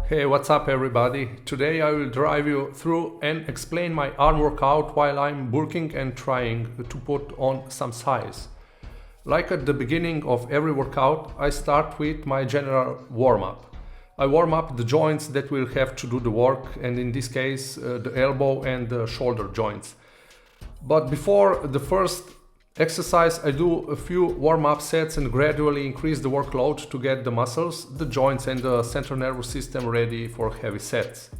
Hey, what's up everybody? Today I will drive you through and explain my arm workout while I'm bulking and trying to put on some size. Like at the beginning of every workout, I start with my general warm-up. I warm up the joints that will have to do the work, and in this case the elbow and the shoulder joints. But before the first exercise, I do a few warm-up sets and gradually increase the workload to get the muscles, the joints and the central nervous system ready for heavy sets.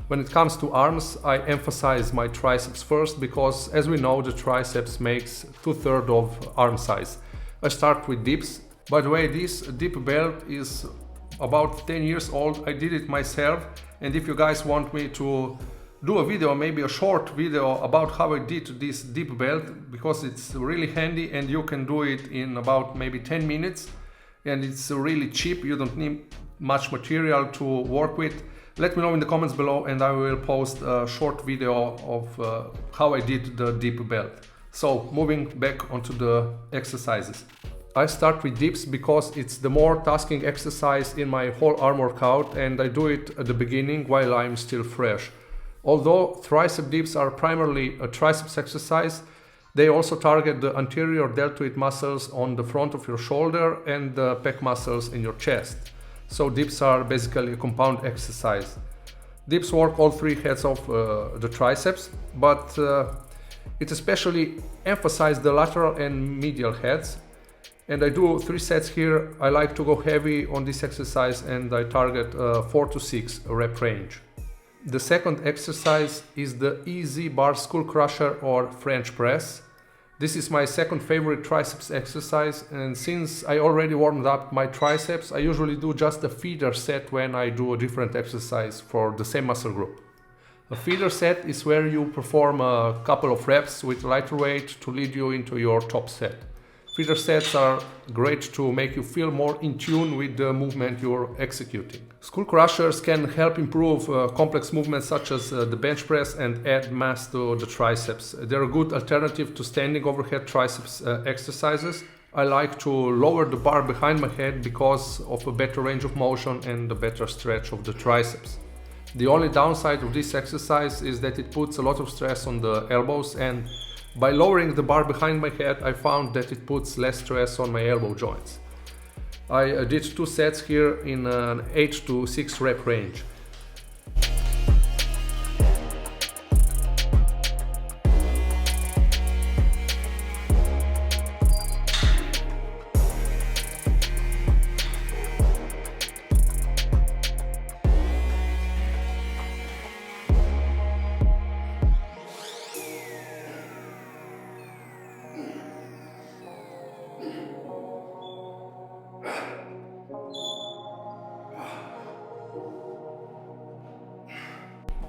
When it comes to arms, I emphasize my triceps first because, as we know, the triceps makes 2/3 of arm size. I start with dips. By the way, this dip belt is about 10 years old. I did it myself, and if you guys want me to do a video, maybe a short video about how I did this dip belt, because it's really handy and you can do it in about maybe 10 minutes and it's really cheap. You don't need much material to work with. Let me know in the comments below and I will post a short video of how I did the dip belt. So moving back onto the exercises. I start with dips because it's the more tasking exercise in my whole arm workout, and I do it at the beginning while I'm still fresh. Although tricep dips are primarily a triceps exercise, they also target the anterior deltoid muscles on the front of your shoulder and the pec muscles in your chest. So dips are basically a compound exercise. Dips work all three heads of the triceps, but it especially emphasizes the lateral and medial heads. And I do 3 sets here. I like to go heavy on this exercise and I target 4 to 6 rep range. The second exercise is the easy bar skull crusher or French press. This is my second favorite triceps exercise, and since I already warmed up my triceps, I usually do just a feeder set when I do a different exercise for the same muscle group. A feeder set is where you perform a couple of reps with lighter weight to lead you into your top set. Feeder sets are great to make you feel more in tune with the movement you're executing. Skull crushers can help improve complex movements such as the bench press and add mass to the triceps. They're a good alternative to standing overhead triceps exercises. I like to lower the bar behind my head because of a better range of motion and a better stretch of the triceps. The only downside of this exercise is that it puts a lot of stress on the elbows, and by lowering the bar behind my head, I found that it puts less stress on my elbow joints. I did 2 sets here in an 8 to 6 rep range.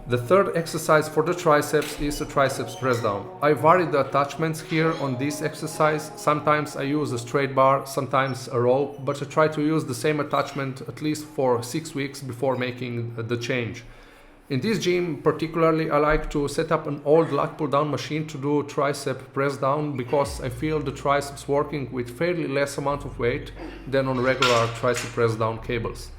The third exercise for the triceps is a triceps press down. I vary the attachments here on this exercise. Sometimes I use a straight bar, sometimes a rope, but I try to use the same attachment at least for 6 weeks before making the change. In this gym particularly, I like to set up an old lat pull down machine to do tricep press down because I feel the triceps working with fairly less amount of weight than on regular tricep press down cables.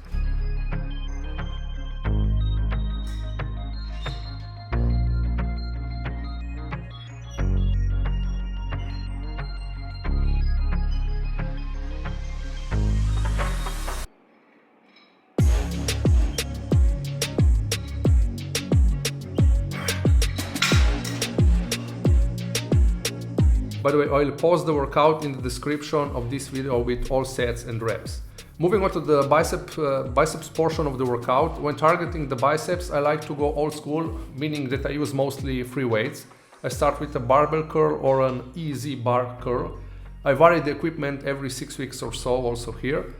By the way, I'll post the workout in the description of this video with all sets and reps. Moving on to the biceps portion of the workout. When targeting the biceps, I like to go old school, meaning that I use mostly free weights. I start with a barbell curl or an easy bar curl. I vary the equipment every 6 weeks or so, also here.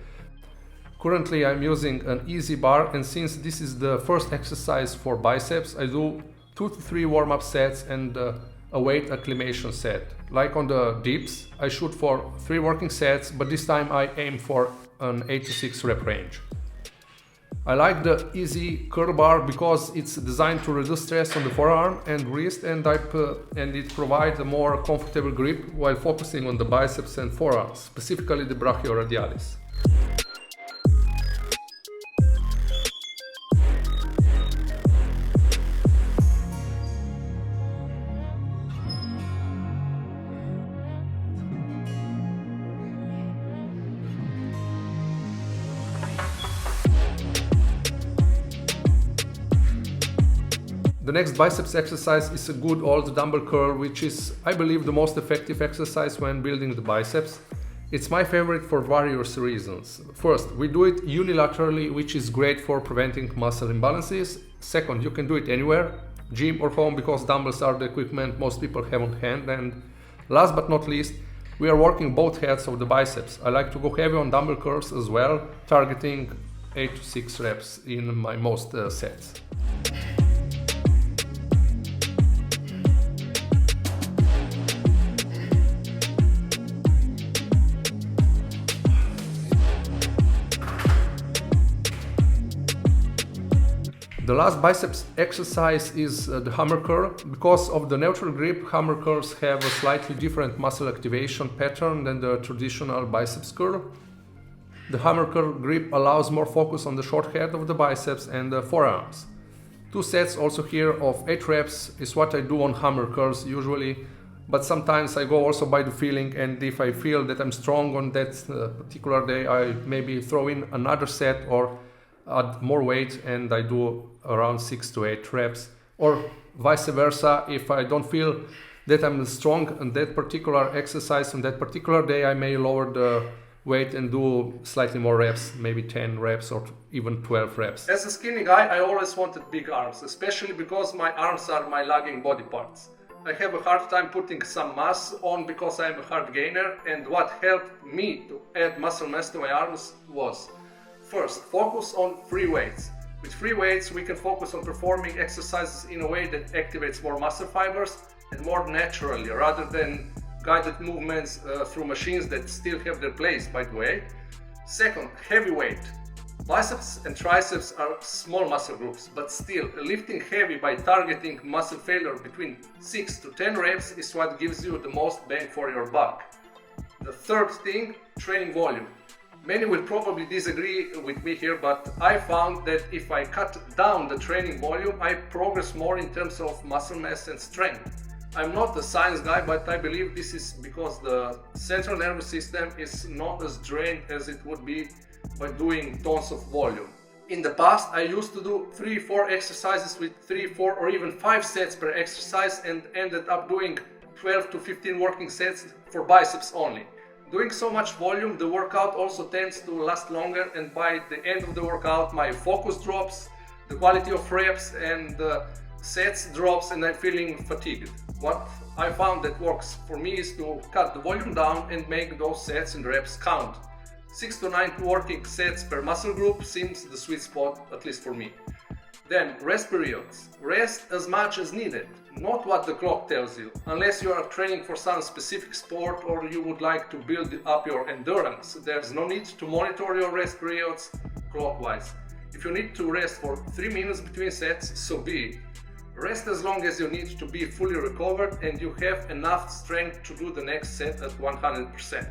Currently I'm using an easy bar, and since this is the first exercise for biceps, I do 2 to 3 warm-up sets and a weight acclimation set. Like on the dips, I shoot for 3 working sets, but this time I aim for an 8 to 6 rep range. I like the easy curl bar because it's designed to reduce stress on the forearm and wrist, and it provides a more comfortable grip while focusing on the biceps and forearms, specifically the brachioradialis. The next biceps exercise is a good old dumbbell curl, which is, I believe, the most effective exercise when building the biceps. It's my favorite for various reasons. First, we do it unilaterally, which is great for preventing muscle imbalances. Second, you can do it anywhere, gym or home, because dumbbells are the equipment most people have on hand. And last but not least, we are working both heads of the biceps. I like to go heavy on dumbbell curls as well, targeting 8 to 6 reps in my most sets. The last biceps exercise is the hammer curl. Because of the neutral grip, hammer curls have a slightly different muscle activation pattern than the traditional biceps curl. The hammer curl grip allows more focus on the short head of the biceps and the forearms. 2 sets also here of 8 reps is what I do on hammer curls usually, but sometimes I go also by the feeling, and if I feel that I'm strong on that particular day, I maybe throw in another set or add more weight and I do around 6 to 8 reps, or vice versa. If I don't feel that I'm strong on that particular exercise on that particular day, I may lower the weight and do slightly more reps, maybe 10 reps or even 12 reps. As a skinny guy, I always wanted big arms, especially because my arms are my lagging body parts. I have a hard time putting some mass on because I'm a hard gainer, and what helped me to add muscle mass to my arms was: first, focus on free weights. With free weights, we can focus on performing exercises in a way that activates more muscle fibers and more naturally, rather than guided movements through machines that still have their place, by the way. Second, heavy weight. Biceps and triceps are small muscle groups, but still, lifting heavy by targeting muscle failure between 6 to 10 reps is what gives you the most bang for your buck. The third thing, training volume. Many will probably disagree with me here, but I found that if I cut down the training volume, I progress more in terms of muscle mass and strength. I'm not a science guy, but I believe this is because the central nervous system is not as drained as it would be by doing tons of volume. In the past, I used to do 3-4 exercises with 3-4 or even 5 sets per exercise and ended up doing 12 to 15 working sets for biceps only. Doing so much volume, the workout also tends to last longer, and by the end of the workout my focus drops, the quality of reps and sets drops, and I'm feeling fatigued. What I found that works for me is to cut the volume down and make those sets and reps count. 6 to 9 working sets per muscle group seems the sweet spot, at least for me. Then, rest periods. Rest as much as needed, not what the clock tells you, unless you are training for some specific sport or you would like to build up your endurance. There's no need to monitor your rest periods clockwise. If you need to rest for 3 minutes between sets, so be it. Rest as long as you need to be fully recovered and you have enough strength to do the next set at 100%.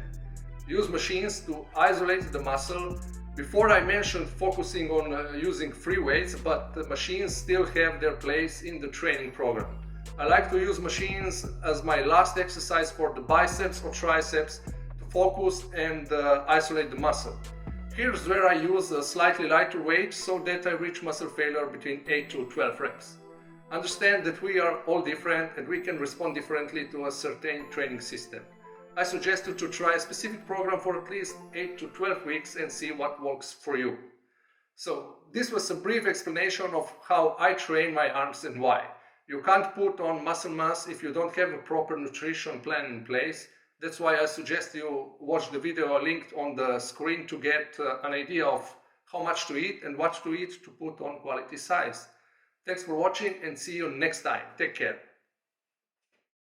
Use machines to isolate the muscle. Before I mentioned focusing on using free weights, but the machines still have their place in the training program. I like to use machines as my last exercise for the biceps or triceps to focus and isolate the muscle. Here's where I use a slightly lighter weight so that I reach muscle failure between 8 to 12 reps. Understand that we are all different and we can respond differently to a certain training system. I suggest you to try a specific program for at least 8 to 12 weeks and see what works for you. So this was a brief explanation of how I train my arms and why. You can't put on muscle mass if you don't have a proper nutrition plan in place. That's why I suggest you watch the video linked on the screen to get an idea of how much to eat and what to eat to put on quality size. Thanks for watching and see you next time. Take care.